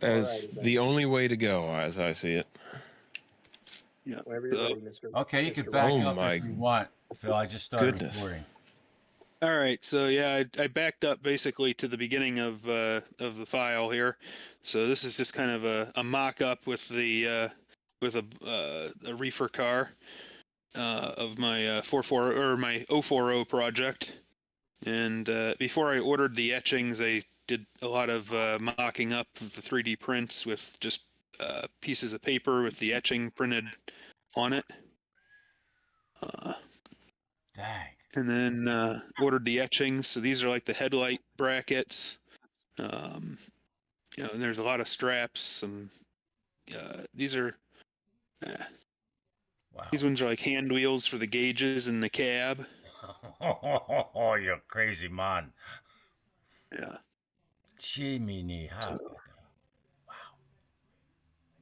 That is the only way to go, as I see it. Yeah. Whenever you're ready, Mr. Okay, you Mr. can back Oh up my if you want, Phil. I just started goodness. recording. All right, so yeah, I backed up basically to the beginning of the file here. So this is just kind of a mock-up with the with a reefer car of my 44 or my 040 project. And before I ordered the etchings, I did a lot of mocking up of the 3D prints with just pieces of paper with the etching printed on it. Dang. And then ordered the etchings. So these are like the headlight brackets. And there's a lot of straps. Some these are Wow. these ones are like hand wheels for the gauges in the cab. Oh, you're crazy, man. Yeah. Jiminy, how? Wow.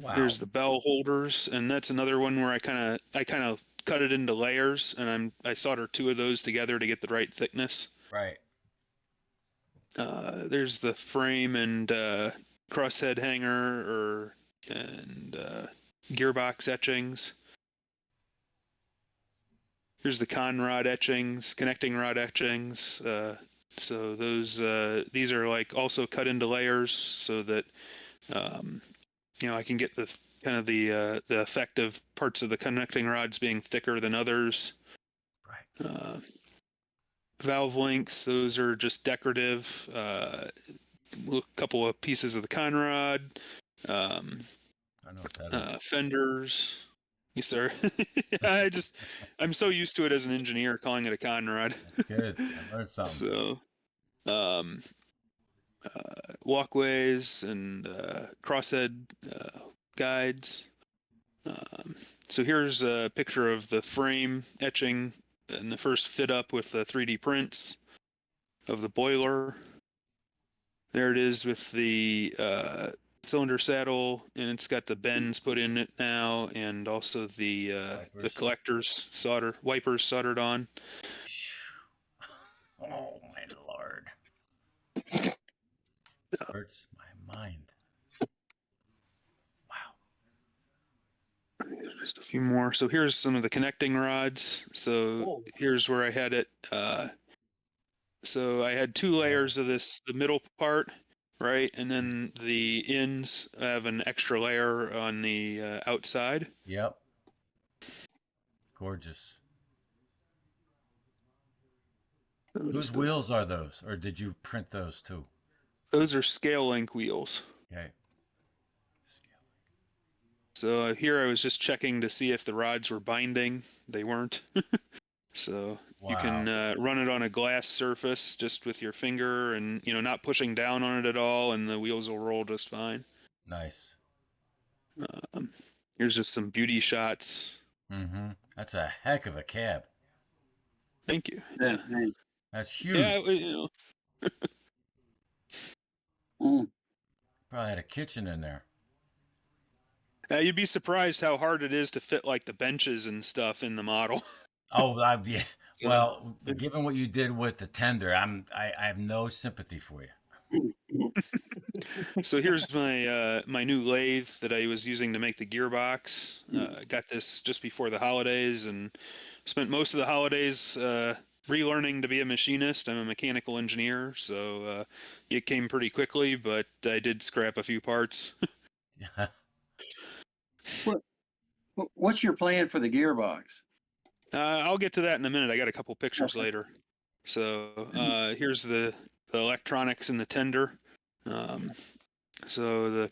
Wow. Here's the bell holders, and that's another one where I kind of cut it into layers, and I solder two of those together to get the right thickness. Right. There's the frame and crosshead hanger and gearbox etchings. Here's the con rod etchings, connecting rod etchings. So those these are like also cut into layers so that I can get the kind of the effective parts of the connecting rods being thicker than others. Right. Valve links, those are just decorative. A couple of pieces of the con rod. I know what that is. Fenders. Yes, sir. I'm so used to it as an engineer calling it a con rod. That's good. I learned something. So, walkways and crosshead guides. So here's a picture of the frame etching and the first fit up with the 3D prints of the boiler. There it is with the cylinder saddle, and it's got the bends put in it now, and also the collectors wipers soldered on. Oh my lord! Hurts my mind. Wow. Just a few more. So here's some of the connecting rods. So here's where I had it. So I had two layers of this, the middle part, right? And then the ends have an extra layer on the outside. Yep. Gorgeous. Whose wheels are those? Or did you print those too? Those are scale link wheels. Okay. So here I was just checking to see if the rods were binding. They weren't. So you can run it on a glass surface just with your finger and, not pushing down on it at all, and the wheels will roll just fine. Nice. Here's just some beauty shots. That's a heck of a cab. Thank you. Yeah. That's huge. Yeah, Probably had a kitchen in there. you'd be surprised how hard it is to fit like the benches and stuff in the model. Oh, yeah. Well, given what you did with the tender, I have no sympathy for you. So here's my new lathe that I was using to make the gearbox. I got this just before the holidays and spent most of the holidays relearning to be a machinist. I'm a mechanical engineer, so it came pretty quickly, but I did scrap a few parts. What's your plan for the gearbox? I'll get to that in a minute. I got a couple pictures later. So here's the electronics in the tender. So the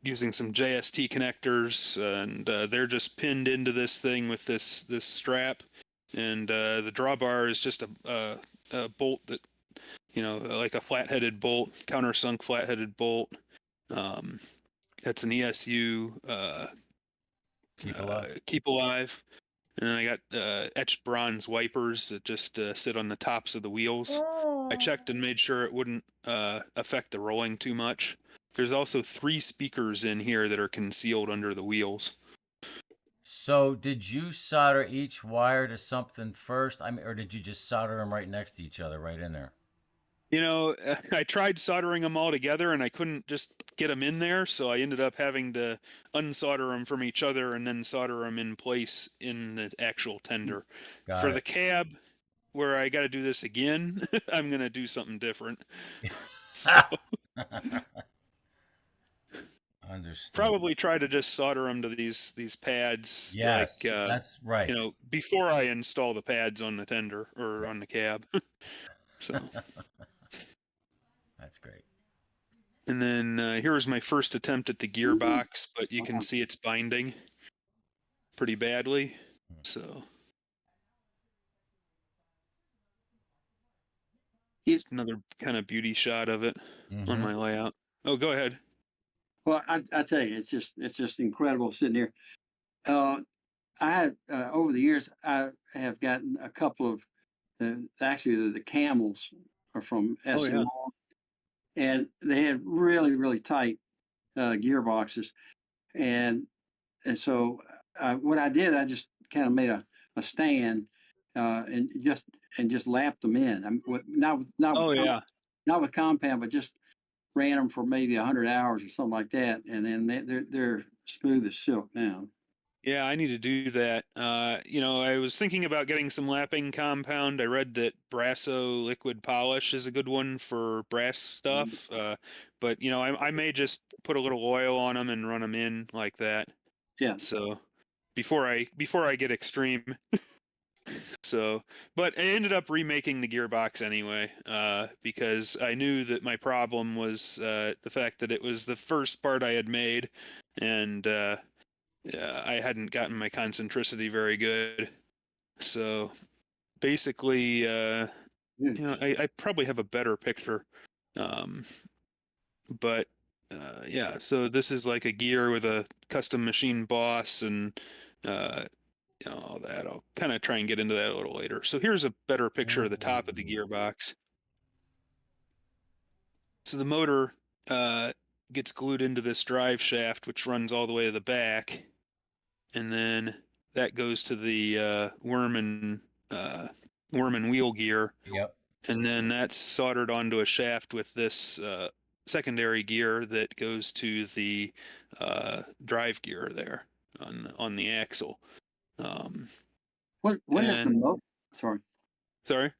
using some JST connectors, and they're just pinned into this thing with this strap, and the drawbar is just a bolt that, like a flat-headed bolt, countersunk flat-headed bolt. That's an ESU Keep Alive. And then I got etched bronze wipers that just sit on the tops of the wheels. I checked and made sure it wouldn't affect the rolling too much. There's also 3 speakers in here that are concealed under the wheels. So did you solder each wire to something first? Or did you just solder them right next to each other, right in there? I tried soldering them all together, and I couldn't just get them in there, so I ended up having to unsolder them from each other and then solder them in place in the actual tender. Got For it. the cab, where I got to do this again, I'm going to do something different. So Understood. probably try to just solder them to these pads, Yes, that's right. before I install the pads on the tender or on the cab. So, That's great. and then here was my first attempt at the gearbox, but you can see it's binding pretty badly. So it's another kind of beauty shot of it on my layout. Oh, go ahead. Well, I tell you, it's just incredible sitting here. I had over the years, I have gotten a couple of actually the camels are from Oh yeah. SMR, and they had really tight gearboxes, and so what I did, I just kind of made a stand and just lapped them in. Oh yeah. Not with compound, but just ran them for maybe 100 hours or something like that, and then they're smooth as silk now. Yeah, I need to do that. I was thinking about getting some lapping compound. I read that Brasso liquid polish is a good one for brass stuff. But I may just put a little oil on them and run them in like that. Yeah. So before I get extreme. So, but I ended up remaking the gearbox anyway, because I knew that my problem was the fact that it was the first part I had made, and I hadn't gotten my concentricity very good. So basically, I probably have a better picture. Um, but yeah, so this is like a gear with a custom machine boss and all that. I'll kind of try and get into that a little later. So here's a better picture of the top of the gearbox. So the motor gets glued into this drive shaft, which runs all the way to the back, and then that goes to the worm and wheel gear, Yep. and then that's soldered onto a shaft with this secondary gear that goes to the drive gear there on the axle. What is the motor? Sorry. Sorry.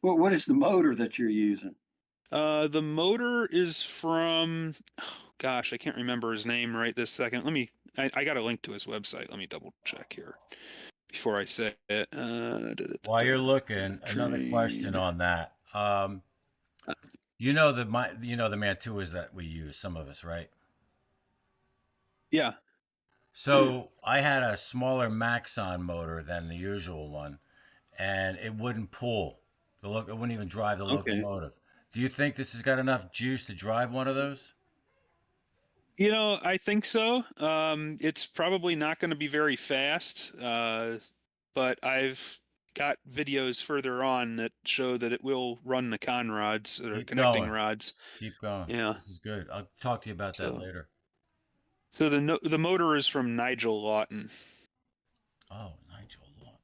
What is the motor that you're using? The motor is from, gosh, I can't remember his name right this second. I got a link to his website. Let me double check here before I say it. While you're looking, another question on that. You know the Mantuas that we use, some of us, right? Yeah. So I had a smaller Maxon motor than the usual one, and it wouldn't pull. It wouldn't even drive the Okay. locomotive. Do you think this has got enough juice to drive one of those? I think so. It's probably not going to be very fast, but I've got videos further on that show that it will run the con rods or Keep connecting going. rods. Keep going. Yeah. This is good. I'll talk to you about that So, later. so the motor is from Nigel Lawton. Oh, Nigel Lawton.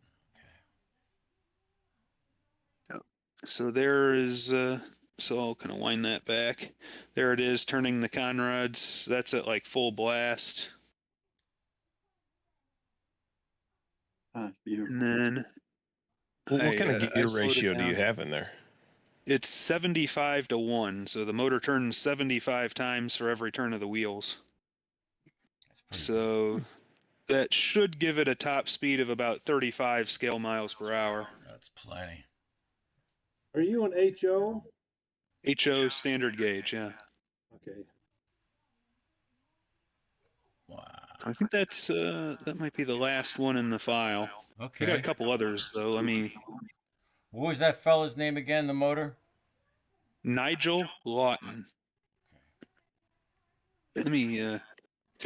Okay. So there is, so I'll kind of wind that back. There it is, turning the con rods. That's at like full blast. It's beautiful. And then Well, what kind of I gear slowed it ratio do you down. have in there? It's 75 to 1. So the motor turns 75 times for every turn of the wheels. That's pretty So that should give it a top speed of about 35 scale miles per hour. good. That's plenty. Are you an HO? HO standard gauge, yeah. Okay. Wow. I think that might be the last one in the file. I got a Okay. couple others though. What was that fella's name again? The motor? Nigel Lawton. Let me see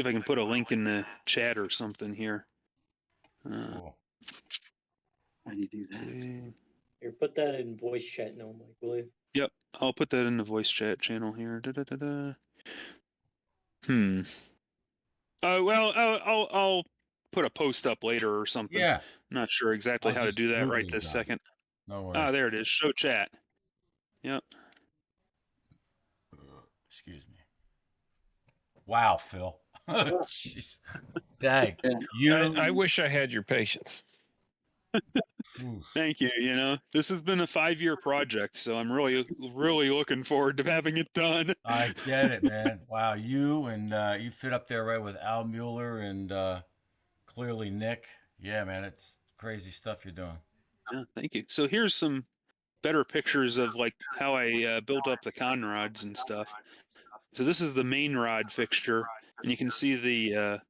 if I can put a link in the chat or something here. Cool. How do you do that? Here, put that in voice chat now, Mike, will you? Yep, I'll put that in the voice chat channel here. Da-da-da-da. Well, I'll put a post up later or something. Yeah. Not sure exactly I'll how to just do that right Google this that. second. No worries. Ah, there it is. Show chat. Yep. Excuse me. Wow, Phil. Jeez. Dang. Yeah. You. I wish I had your patience. Oof. Thank you. You know, this has been a 5-year project, so I'm really looking forward to having it done. I get it, man. Wow, you and you fit up there right with Al Mueller and clearly Nick. Yeah, man, it's crazy stuff you're doing. Yeah, thank you. So here's some better pictures of like how I built up the con rods and stuff. So this is the main rod fixture, and you can see the Your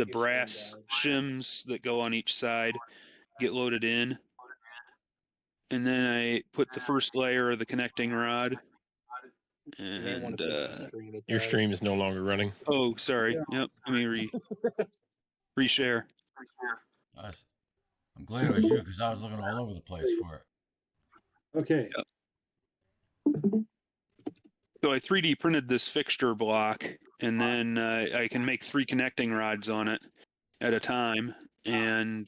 shim brass died. shims that go on each side get loaded in. And then I put the first layer of the connecting rod. You may want And to fix the stream. It Your died. stream is no longer running. oh, sorry. Yep. Let me reshare. I'm glad it was you because I was looking all over the place for it. Okay. Yep. So I 3D printed this fixture block, and then I can make 3 connecting rods on it at a time. And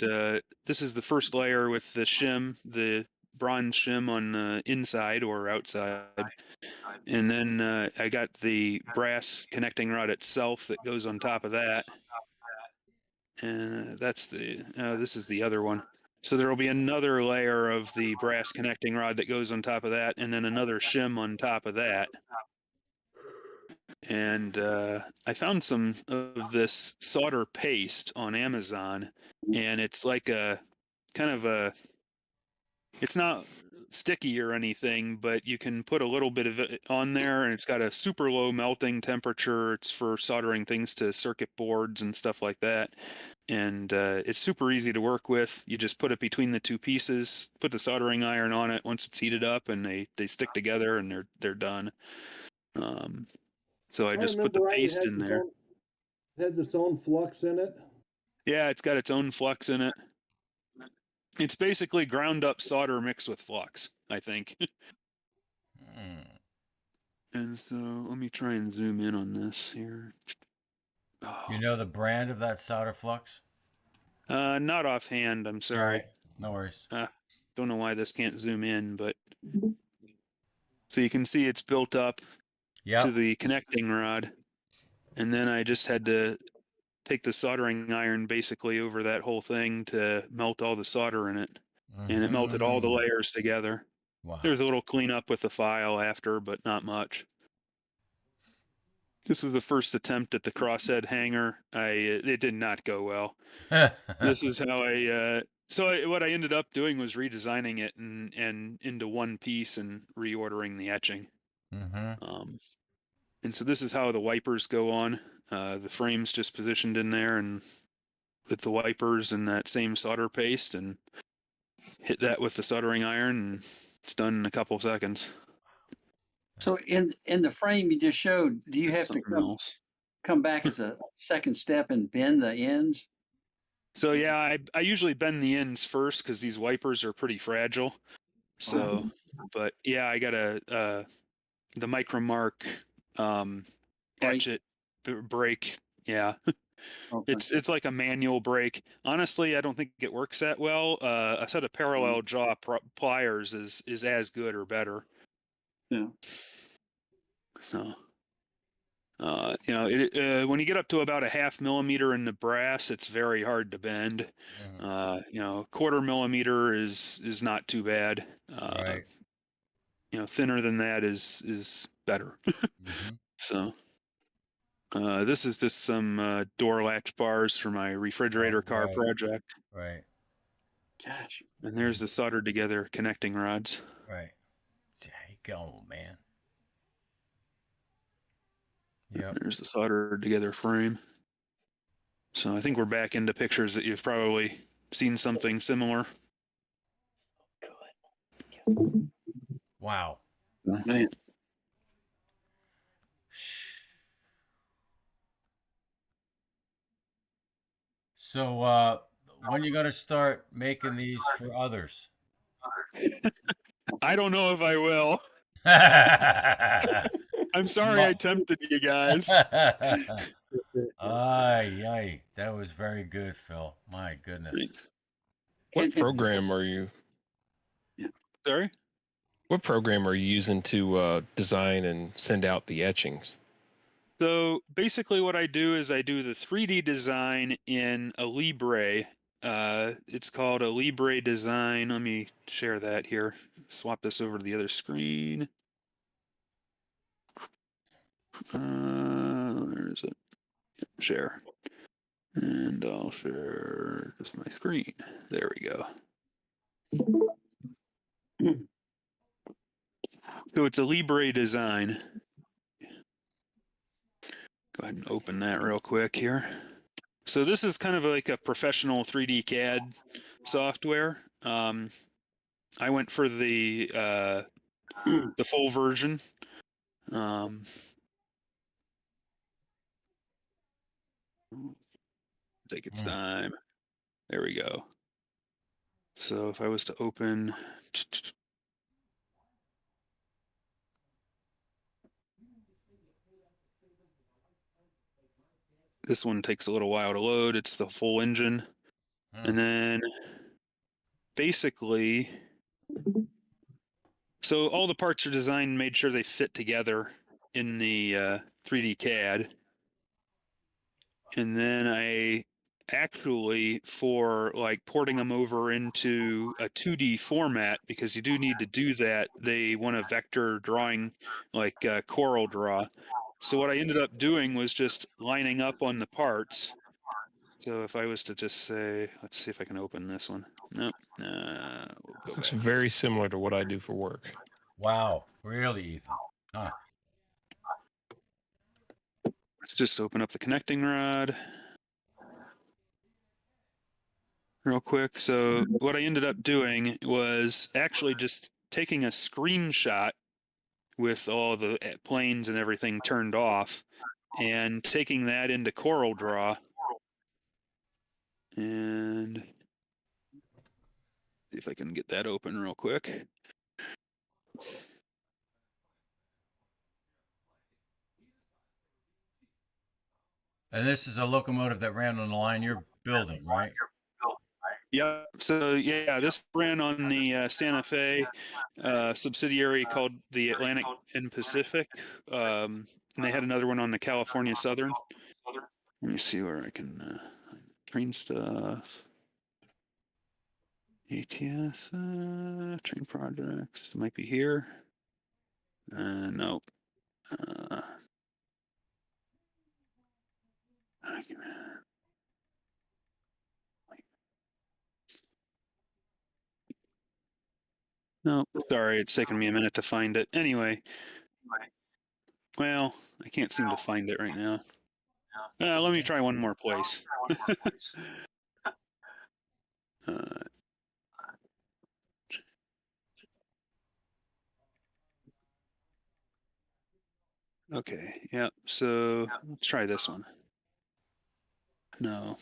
this is the first layer with the shim, the bronze shim on the inside or outside. And then I got the brass connecting rod itself that goes on top of that. And that's this is the other one. So there will be another layer of the brass connecting rod that goes on top of that, and then another shim on top of that. And I found some of this solder paste on Amazon, and it's like a kind of a, it's not sticky or anything, but you can put a little bit of it on there, and it's got a super low melting temperature. It's for soldering things to circuit boards and stuff like that. And it's super easy to work with. You just put it between the 2 pieces, put the soldering iron on it once it's heated up, and they stick together, and they're done. So I just put the remember right, it paste has in its there. own- it has its own flux in it. Yeah, it's got its own flux in it. It's basically ground up solder mixed with flux, I think. And so let me try and zoom in on this here. Oh. Do you know the brand of that solder flux? Not offhand, I'm It's all sorry. right. No worries. Don't know why this can't zoom in, but so you can see it's built up Yep. to the connecting rod. And then I just had to take the soldering iron basically over that whole thing to melt all the solder in it. And it melted all the Mhm. layers together. Wow. There's a little cleanup with the file after, but not much. This was the first attempt at the crosshead hanger. It did not go well. This is how what I ended up doing was redesigning it and into one piece and reordering the etching. Mm-hmm. And so this is how the wipers go on. The frame's just positioned in there and with the wipers and that same solder paste, and hit that with the soldering iron, and it's done in a couple seconds. So in the frame you just showed, do you have to Something else. come back as a second step and bend the ends? So yeah, I usually bend the ends first because these wipers are pretty fragile. So, but yeah, I got the Micromark etch it brake. Yeah. Okay. It's like a manual brake. Honestly, I don't think it works that well. A set of parallel jaw pliers is as good or better. Yeah. So, when you get up to about a 0.5 millimeter in the brass, it's very hard to bend. Mm-hmm. 1/4 millimeter is not too bad. Right. Thinner than that is better. Mm-hmm. So. This is just some door latch bars for my refrigerator car Right. project. Right. Gosh. And there's the soldered together connecting rods. Right. There you go, man. Yep. There's the soldered together frame. So I think we're back into pictures that you've probably seen something similar. Good. Wow. Man. So, when you gonna start making these for others? I don't know if I will. I'm sorry I tempted you guys. Ay, that was very good, Phil. My goodness. Thanks. What program are you? Sorry? What program are you using to design and send out the etchings? So basically what I do is I do the 3D design in a Libre. It's called a Libre design. Let me share that here. Swap this over to the other screen. Where is it? Share. And I'll share just my screen. There we go. So it's a Libre design. Go ahead and open that real quick here. So this is kind of like a professional 3D CAD software. I went for the full version. Take its time. There we go. So if I was to open, this one takes a little while to load. It's the full engine. And then basically, so all the parts are designed and made sure they fit together in the 3D CAD. And then I actually, for like porting them over into a 2D format, because you do need to do that, they want a vector drawing like Corel Draw. So what I ended up doing was just lining up on the parts. So if I was to just say, let's see if I can open this one. Nope. We'll go Looks back. very similar to what I do for work. Wow, really, Ethan? Huh. Let's just open up the connecting rod real quick. So what I ended up doing was actually just taking a screenshot with all the planes and everything turned off and taking that into Corel Draw and see if I can get that open real quick. And this is a locomotive that ran on the line you're building, right? Yeah. So yeah, this ran on the Santa Fe subsidiary called the Atlantic and Pacific, and they had another one on the California Southern. Let me see where I can train stuff. ATS train projects might be here. Nope. No, sorry, it's taken me a minute to find it. Anyway, well, I can't seem to find it right now. Let me try one more place. Okay, yeah, so let's try this one. No.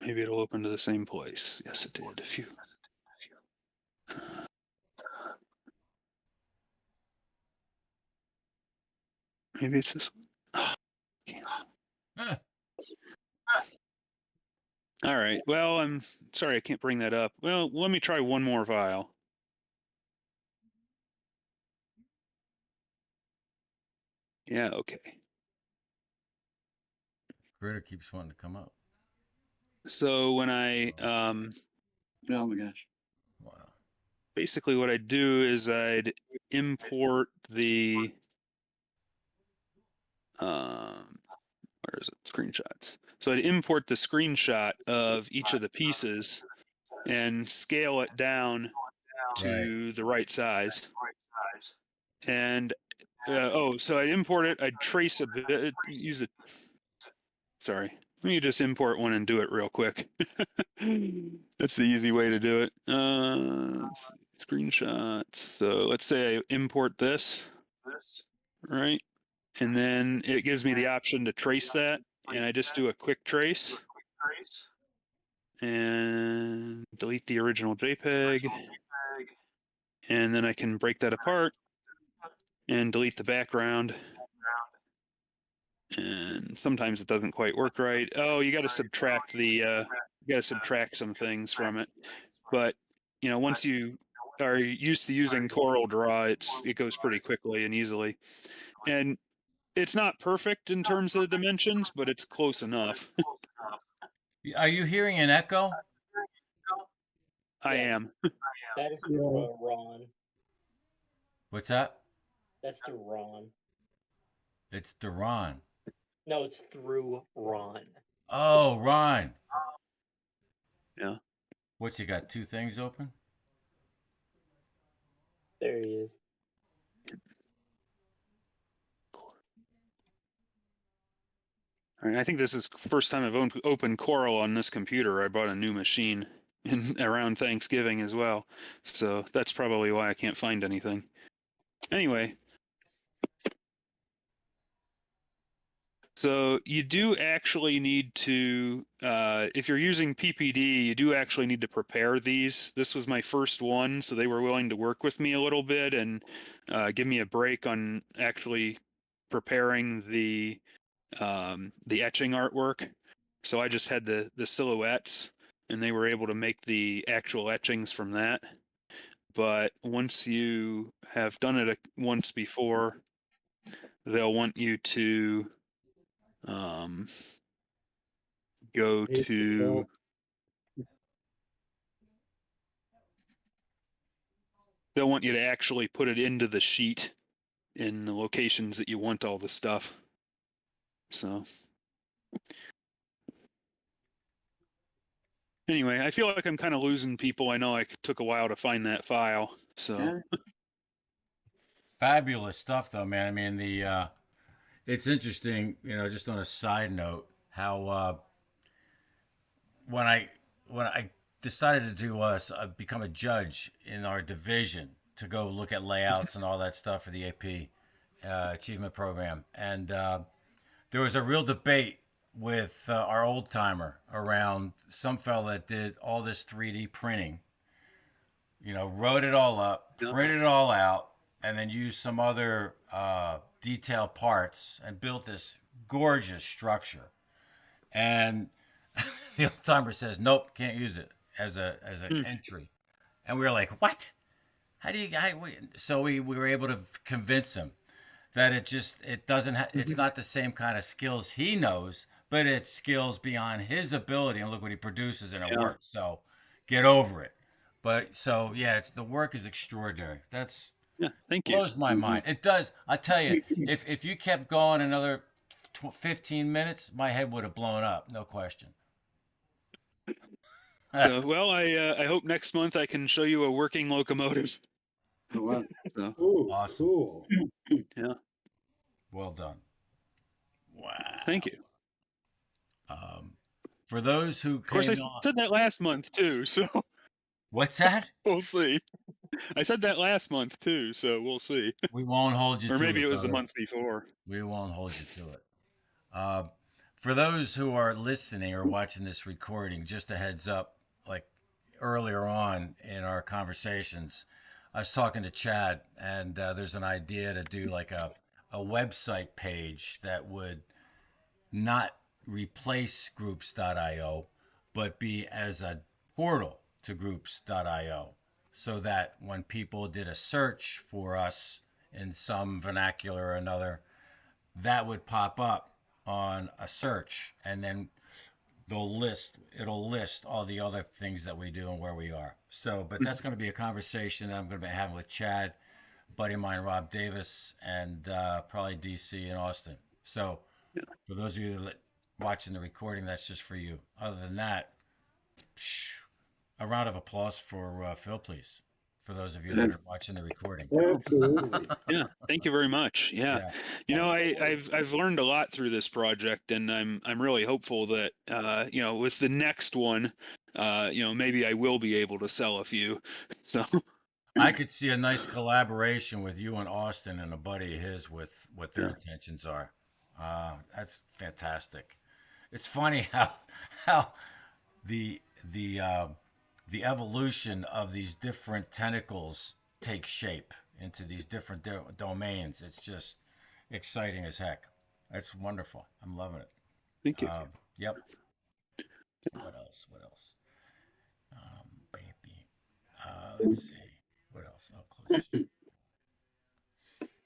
Maybe it'll open to the same place. Yes, it did. Phew. Maybe it's this one. Oh, Huh. all right. Well, I'm sorry I can't bring that up. Well, let me try one more file. Yeah, okay. Critter keeps wanting to come up. So when I Oh my gosh. Wow. basically what I'd do is I'd import the where is it? Screenshots. So I'd import the screenshot of each of the pieces and scale it down to the right size. And so I'd import it. I'd trace a bit. Use it. Sorry. Let me just import one and do it real quick. That's the easy way to do it. Screenshots. So let's say I import this, right? And then it gives me the option to trace that. And I just do a quick trace and delete the original JPEG. And then I can break that apart and delete the background. And sometimes it doesn't quite work right. Oh, you got to subtract some things from it. But once you are used to using Coral Draw, it goes pretty quickly and easily. And it's not perfect in terms of the dimensions, but it's close enough. Are you hearing an echo? I Yes. am. That is Yeah. through Ron. What's that? That's through Ron. It's Duran. No, it's through Ron. Oh, Ron. Yeah. What's he got? Two things open? There he is. All right, I think this is the first time I've opened Coral on this computer. I bought a new machine around Thanksgiving as well. So that's probably why I can't find anything. Anyway, so you do actually need to, if you're using PPD, you do actually need to prepare these. This was my first one, so they were willing to work with me a little bit and give me a break on actually preparing the etching artwork. So I just had the silhouettes, and they were able to make the actual etchings from that. But once you have done it once before, they'll want you to go to they'll want you to actually put it into the sheet in the locations that you want all the stuff. So anyway, I feel like I'm kind of losing people. I know I took a while to find that file. So Yeah. Fabulous stuff, though, man. I mean, it's interesting, just on a side note, how when I decided to become a judge in our division to go look at layouts and all that stuff for the AP achievement program, and there was a real debate with our old timer around some fella that did all this 3D printing, wrote it all up, printed it all out, and then used some other detailed parts and built this gorgeous structure. And the old timer says, "Nope, can't use it as an entry." And we were like, "What? How do you?" So we were able to convince him that it doesn't it's not the same kind of skills he knows, but it's skills beyond his ability. And look what he produces, and it works. So get over it. But so yeah, the work is extraordinary. That's thank you. blows my mind. It does. I tell you, if you kept going another 15 minutes, my head would have blown up, no question. So, well, I hope next month I can show you a working locomotive. Oh, wow. So, Ooh, Awesome. cool. yeah, Well done. Wow. thank you. For those who Of course, I came on, said that last month too, so what's that? we'll see. I said that last month too, so we'll see. We won't hold you Or to maybe it, it was the brother. month before. We won't hold you to it. For those who are listening or watching this recording, just a heads up, like earlier on in our conversations, I was talking to Chad, and there's an idea to do like a website page that would not replace groups.io, but be as a portal to groups.io, so that when people did a search for us in some vernacular or another, that would pop up on a search, and then it'll list all the other things that we do and where we are. So, but that's going to be a conversation that I'm going to be having with Chad, buddy of mine, Rob Davis, and probably DC and Austin. So, for those of you that watching the recording, that's just for you. Other than that, a round of applause for Phil, please. For those of you that are watching the recording. Absolutely. Yeah, thank you very much. Yeah, Yeah. I've learned a lot through this project, and I'm really hopeful that with the next one, maybe I will be able to sell a few. So I could see a nice collaboration with you and Austin and a buddy of his with what their intentions are. That's fantastic. It's funny how the the evolution of these different tentacles take shape into these different domains. It's just exciting as heck. That's wonderful. I'm loving it. thank you. Yep. What else? Baby. Let's see. What else? I'll close this.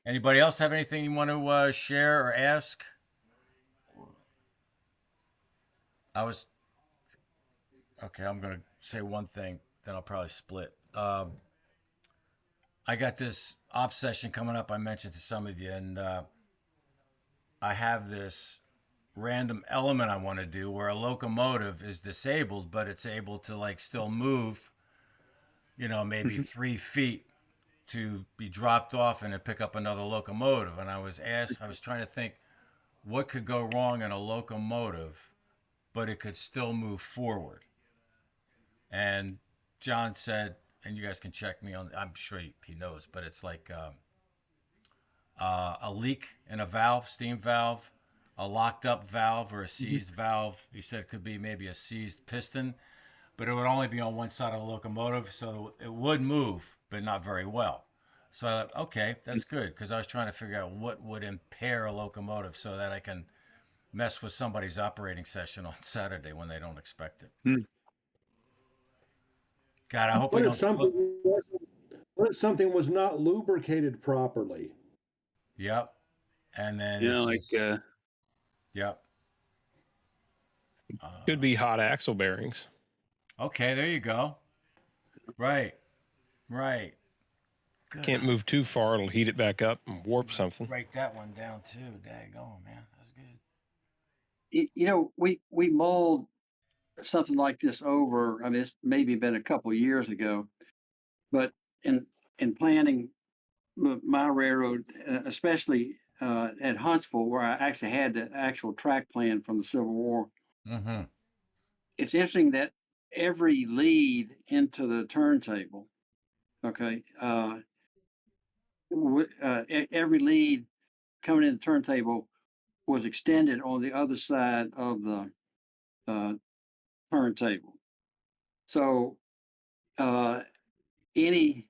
Anybody else have anything you want to share or ask? I was okay. I'm gonna say one thing, then I'll probably split. I got this op session coming up. I mentioned to some of you, and I have this random element I want to do where a locomotive is disabled, but it's able to like still move. Maybe 3 feet to be dropped off and then pick up another locomotive. And I was trying to think what could go wrong in a locomotive, but it could still move forward. And John said, and you guys can check me on, I'm sure he knows, but it's like a leak in a valve, steam valve, a locked up valve or a seized valve. He said it could be maybe a seized piston, but it would only be on one side of the locomotive, so it would move, but not very well. So I thought, okay, that's good, because I was trying to figure out what would impair a locomotive so that I can mess with somebody's operating session on Saturday when they don't expect it. God, I hope we What don't. if something was not lubricated properly? Yep. And then You it know, like just. Yep. Could be hot axle bearings. Okay, there you go. Right. Good. Can't move too far; it'll heat it back up and warp something. Write that one down too. Daggone, man. That's good. We mulled something like this over. I mean, it's maybe been a couple of years ago, but in planning my railroad, especially at Huntsville, where I actually had the actual track plan from the Civil War, Mm-hmm. it's interesting that every lead into the turntable, okay, every lead coming in the turntable was extended on the other side of the turntable. So any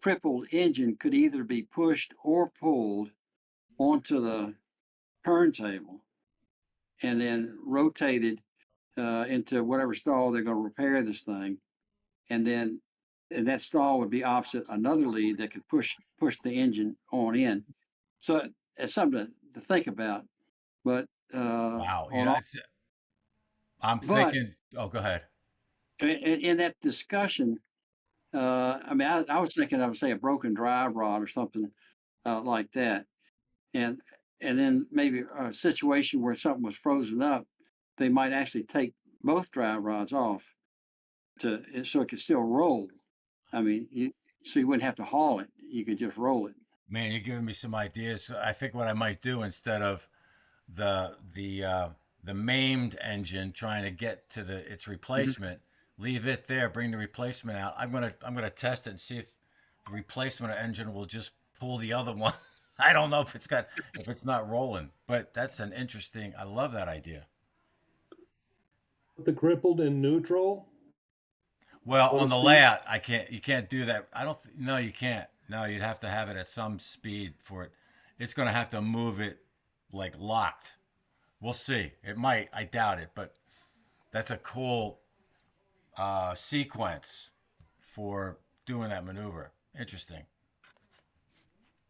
crippled engine could either be pushed or pulled onto the turntable and then rotated into whatever stall they're going to repair this thing. And that stall would be opposite another lead that could push the engine on in. So it's something to think about. But Wow. I'm but thinking. Oh, go ahead. in that discussion, I mean, I was thinking of, say, a broken drive rod or something like that, and then maybe a situation where something was frozen up, they might actually take both drive rods off so it could still roll. I mean, so you wouldn't have to haul it; you could just roll it. Man, you're giving me some ideas. I think what I might do instead of the maimed engine trying to get to its replacement, leave it there, bring the replacement out. I'm gonna test it and see if the replacement engine will just pull the other one. I don't know if it's not rolling, but that's an interesting. I love that idea. Put the crippled in neutral? Well, So on to the speak? layout, you can't do that. No, you can't. No, you'd have to have it at some speed for it. It's going to have to move it like locked. We'll see. It might. I doubt it, but that's a cool sequence for doing that maneuver. Interesting.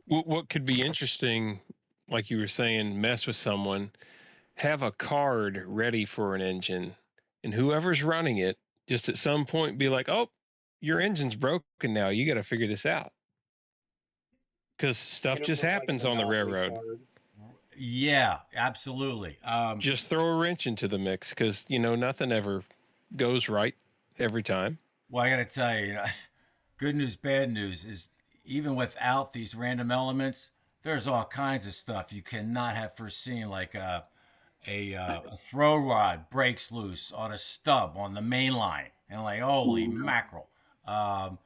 What could be interesting, like you were saying, mess with someone, have a card ready for an engine, and whoever's running it, just at some point be like, "Oh, your engine's broken now. You got to figure this out," because stuff Should have just brought like a happens on the Monopoly railroad. card. Yeah, absolutely. Just throw a wrench into the mix, because nothing ever goes right every time. Well, I got to tell you, good news, bad news is even without these random elements, there's all kinds of stuff you cannot have foreseen, like a throw rod breaks loose on a stub on the main line, and like holy mackerel. Um,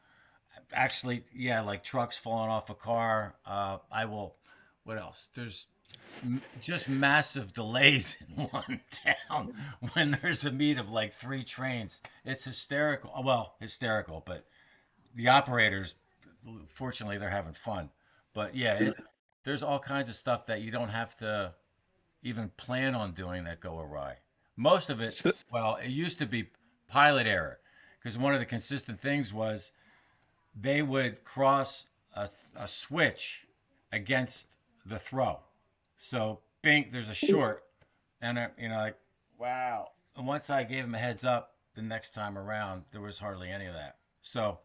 Actually, yeah, like trucks falling off a car. I will. What else? There's just massive delays in one town when there's a meet of like 3 trains. It's hysterical. Well, hysterical, but the operators, fortunately, they're having fun. But yeah, there's all kinds of stuff that you don't have to even plan on doing that go awry. Most of it, well, it used to be pilot error, because one of the consistent things was they would cross a switch against the throw. So, bing, there's a short, and like, wow. And once I gave him a heads up the next time around, there was hardly any of that. So,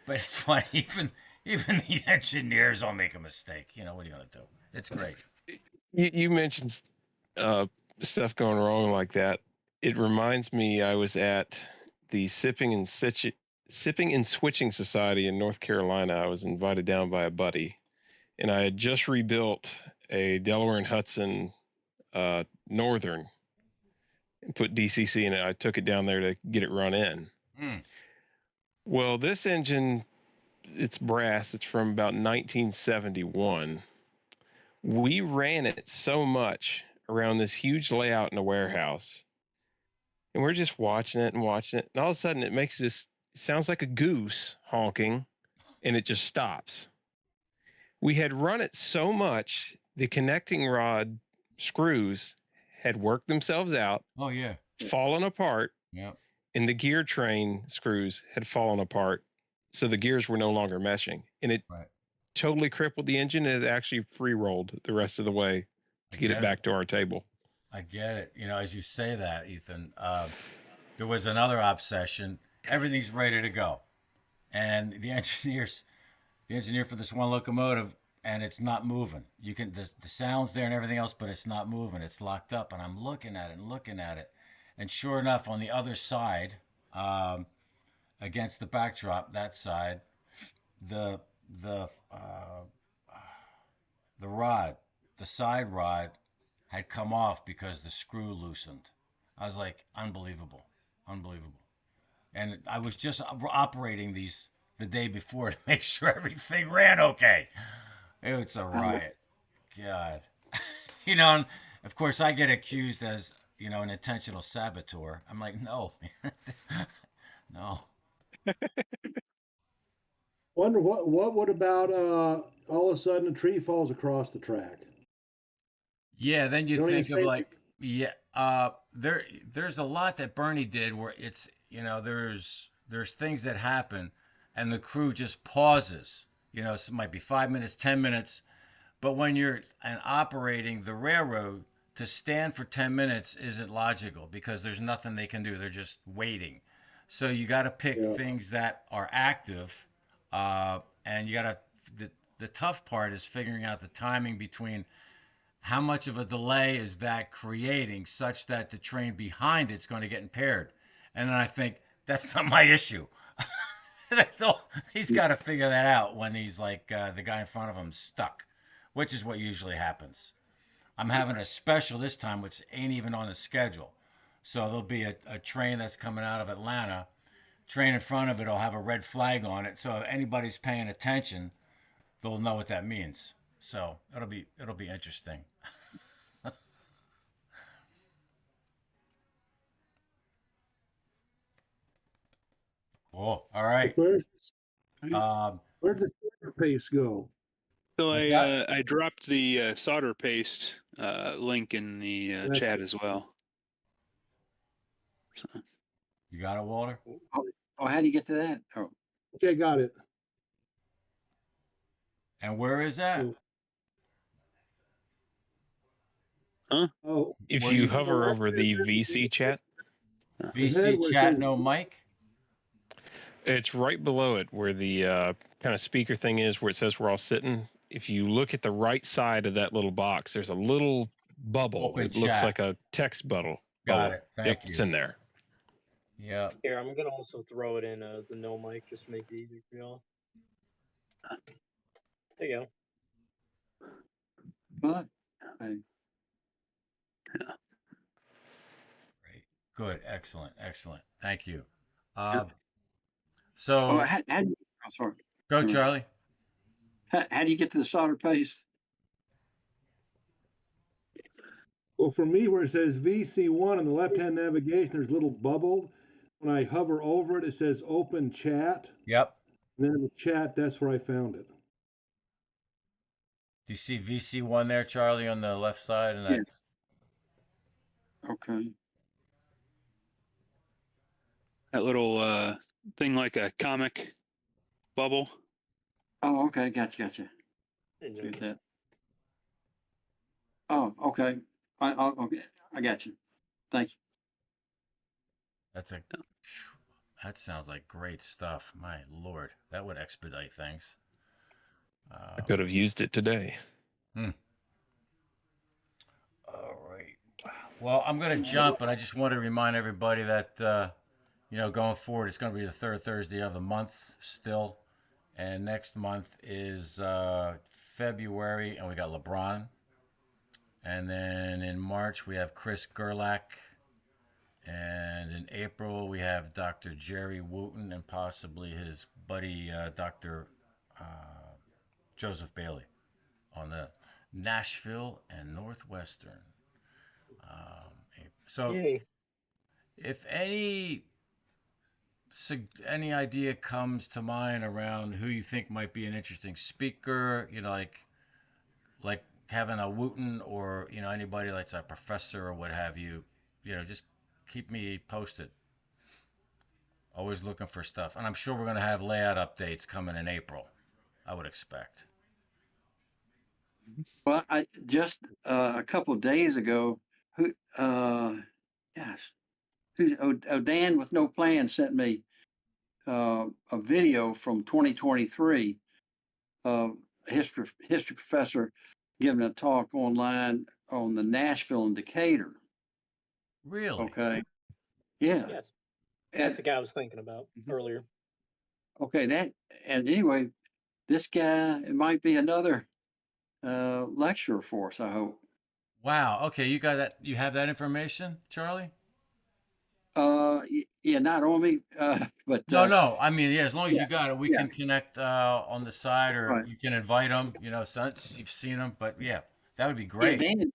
but it's funny, even the engineers will make a mistake. What are you gonna do? It's great. You mentioned stuff going wrong like that. It reminds me, I was at the Sipping and Switching Society in North Carolina. I was invited down by a buddy, and I had just rebuilt a Delaware and Hudson Northern and put DCC in it. I took it down there to get it run in. Mm. Well, this engine, it's brass. It's from about 1971. We ran it so much around this huge layout in a warehouse, and we're just watching it, and all of a sudden it makes this, it sounds like a goose honking, and it just stops. We had run it so much, the connecting rod screws had worked themselves out, Oh yeah. fallen apart, Yep. and the gear train screws had fallen apart, so the gears were no longer meshing, and it Right. totally crippled the engine, and it actually free rolled the rest of the way to get it back to our table. I get it. As you say that, Ethan, there was another obsession. Everything's ready to go, and the engineer for this one locomotive, and it's not moving. You can the sound's there and everything else, but it's not moving. It's locked up, and I'm looking at it, and sure enough, on the other side, against the backdrop, that side, the the the rod, the side rod, had come off because the screw loosened. I was like, unbelievable, unbelievable. And I was just operating these the day before to make sure everything ran okay. It's a riot. God. And of course I get accused as, an intentional saboteur. I'm like, no, no. Wonder what would about all of a sudden a tree falls across the track? Yeah, then you You don't even think of say like, yeah, there's a lot that Bernie did where it's, there's things that happen and the crew just pauses. It might be 5 minutes, 10 minutes, but when you're operating the railroad, to stand for 10 minutes isn't logical because there's nothing they can do. They're just waiting. So you got to pick Yeah. things that are active, and you got to. The tough part is figuring out the timing between how much of a delay is that creating such that the train behind it's going to get impaired. And then I think that's not my issue. He's got to figure that out when he's like the guy in front of him stuck, which is what usually happens. I'm having a special this time, which ain't even on the schedule. So there'll be a train that's coming out of Atlanta. Train in front of it will have a red flag on it. So if anybody's paying attention, they'll know what that means. So it'll be interesting. Cool. All right. Um, Where'd the sugar paste go? So What's that? I dropped the solder paste link in the That's- chat as well. You got it, Walter? Oh, how do you get to that? Oh, Okay, got it. And where is that? Oh, If Where you you- hover over the VC chat, VC where it chat, says- no mic? it's right below it where the kind of speaker thing is, where it says we're all sitting. If you look at the right side of that little box, there's a little bubble. Open It looks chat. like a text bubble. Got it. Yep, Thank it's you. in there. Yeah. Here, I'm gonna also throw it in the no mic just to make it easier for y'all. There you go. but Great. Good. Excellent. Excellent. Thank you. So oh, oh, sorry. go, Charlie. How do you get to the solder paste? well, for me, where it says VC1 on the left-hand navigation, there's a little bubble. When I hover over it, it says open chat. Yep. And then in the chat, that's where I found it. Do you see VC1 there, Charlie, on the left side? And that. Yeah. Okay. That little thing like a comic bubble. Oh, okay. Gotcha. And See that. Oh, okay. Okay. I got you. Thank you. That sounds like great stuff. My Lord, that would expedite things. I could have used it today. All right. Well, I'm going to jump, but I just want to remind everybody that, going forward, it's going to be the third Thursday of the month still. And next month is February, and we got LeBron. And then in March, we have Chris Gerlach. And in April, we have Dr. Jerry Wooten and possibly his buddy, Dr. Joseph Bailey on the Nashville and Northwestern. So yay. if any idea comes to mind around who you think might be an interesting speaker, like having a Wooten or anybody like a professor or what have you, just keep me posted. Always looking for stuff, and I'm sure we're going to have layout updates coming in April, I would expect. Well, I just a couple of days ago, who, gosh, Dan with no plan sent me a video from 2023 of a history professor giving a talk online on the Nashville and Decatur. Really? Okay. Yeah. Yes. And, That's the guy I was thinking about earlier. okay. And anyway, this guy, it might be another lecturer for us, I hope. Wow. Okay, you got that. You have that information, Charlie? Yeah, not on me, but No. I mean, yeah. As long as yeah, you got it, we yeah, can connect on the side, or right. you can invite them. Since you've seen them. But yeah, that would be Yeah, great.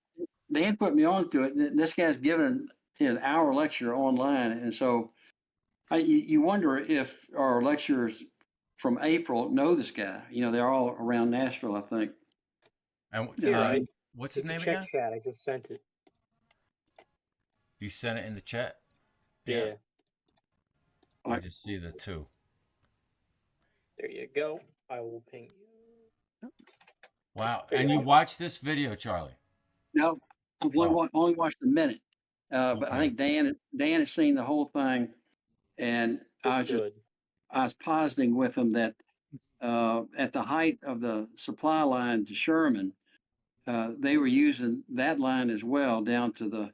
Dan put me on to it. This guy's giving an hour lecture online, and so you wonder if our lecturers from April know this guy. They're all around Nashville, I think. And Here, what's his if you name check again? chat, I just sent it. You sent it in the chat. Yeah. I just see the two. There you go. I will ping you. Wow. There And you you go. watched this video, Charlie? No, I've Oh, only watched a minute, but I okay. think Dan has seen the whole thing, and It's good. I was positing with him that at the height of the supply line to Sherman, they were using that line as well down to the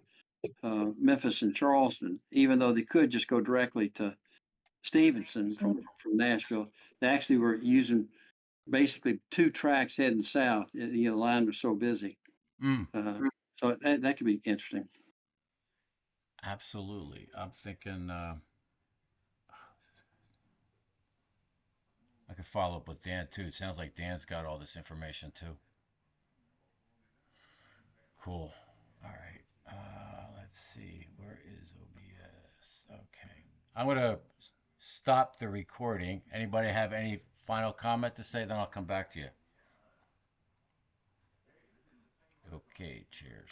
Memphis and Charleston, even though they could just go directly to Stevenson from Nashville. They actually were using basically two tracks heading south. The line was so busy. Mm, So that could be interesting. absolutely. I'm thinking I could follow up with Dan too. It sounds like Dan's got all this information too. Cool. All right. Let's see. Where is OBS? Okay. I'm going to stop the recording. Anybody have any final comment to say? Then I'll come back to you. Okay, cheers.